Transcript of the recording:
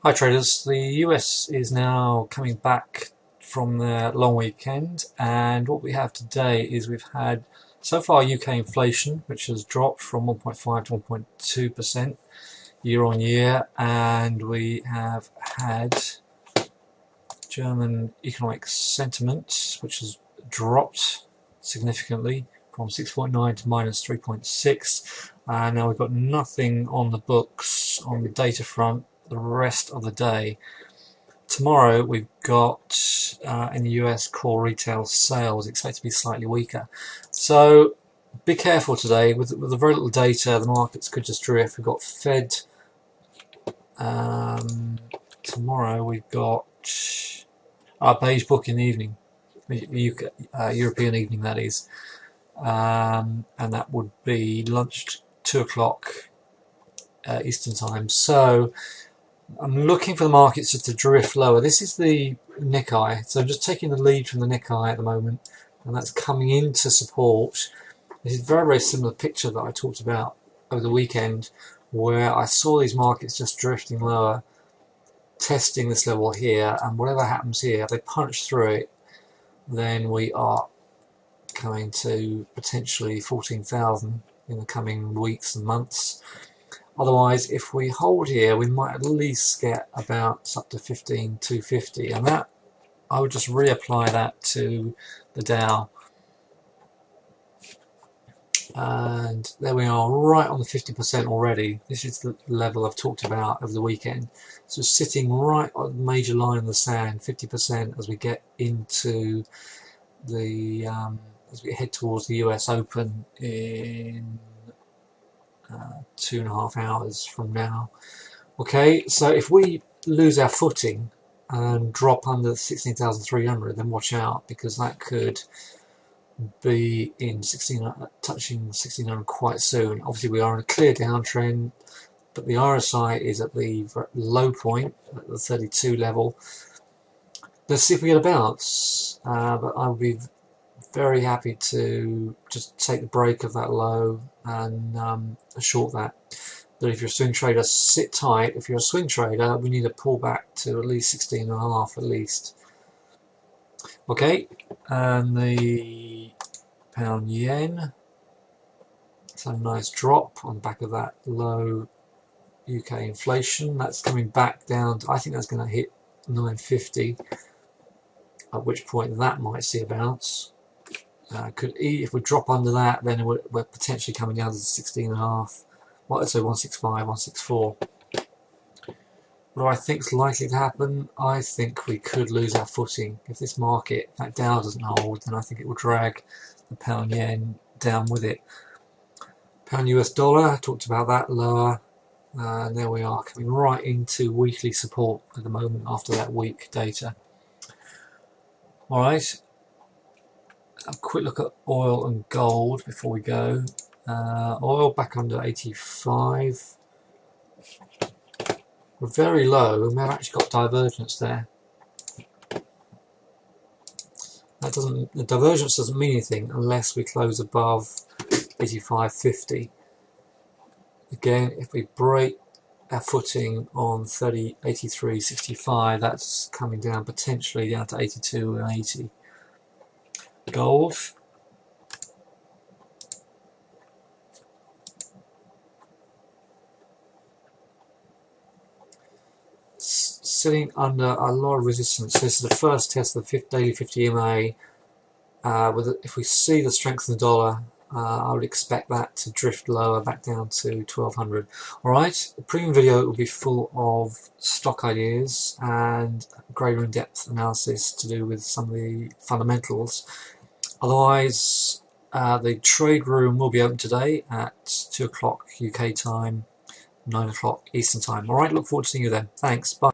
Hi traders, the US is now coming back from their long weekend, and what we have today is we've had so far UK inflation, which has dropped from 1.5 to 1.2% year on year, and we have had German economic sentiment, which has dropped significantly from 6.9 to minus 3.6. Now we've got nothing on the books on the data front the rest of the day. Tomorrow we've got in the US core retail sales expected to be slightly weaker. So be careful today with the very little data. The markets could just drift. We've got Fed tomorrow. We've got our beige book in the evening, European evening that is, and that would be lunch 2 o'clock Eastern time. So I'm looking for the markets just to drift lower. This is the Nikkei, so I'm just taking the lead from the Nikkei at the moment, and that's coming into support. This is a very, very similar picture that I talked about over the weekend, where I saw these markets just drifting lower, testing this level here, and whatever happens here, if they punch through it, then we are coming to potentially 14,000 in the coming weeks and months. Otherwise, if we hold here, we might at least get about up to 15,250, and that I would just reapply that to the Dow. And there we are, right on the 50% already. This is the level I've talked about over the weekend. So sitting right on the major line in the sand, 50% as we get into the as we head towards the US Open in 2.5 hours from now. Okay, so if we lose our footing and drop under 16,300, then watch out, because that could be in touching 1600 quite soon. Obviously we are in a clear downtrend, but the RSI is at the low point at the 32 level. Let's see if we get a bounce, but I would be very happy to just take the break of that low and short that. But if you're a swing trader, sit tight. If you're a swing trader, we need to pull back to at least 16.5 at least. Okay, and the pound yen, it's a nice drop on the back of that low UK inflation. That's coming back down to, I think that's going to hit 950, at which point that might see a bounce. If we drop under that, then we're potentially coming down to 16.5. Well, let's say 165, 164. What do I think is likely to happen? I think we could lose our footing. If this market, that Dow doesn't hold, then I think it will drag the pound yen down with it. Pound US dollar, I talked about that, lower. And there we are, coming right into weekly support at the moment after that weak data. Alright, a quick look at oil and gold before we go. Oil back under 85. We're very low, and we've actually got divergence there. The divergence doesn't mean anything unless we close above 85.50. Again, if we break our footing on 83.65, that's coming down potentially down to 82.80. Gold. Sitting under a lot of resistance. This is the first test of the daily 50 EMA. If we see the strength of the dollar, I would expect that to drift lower back down to 1200. Alright, the premium video will be full of stock ideas and greater in-depth analysis to do with some of the fundamentals. Otherwise, the trade room will be open today at 2 o'clock UK time, 9 o'clock Eastern time. Alright, look forward to seeing you then. Thanks, bye.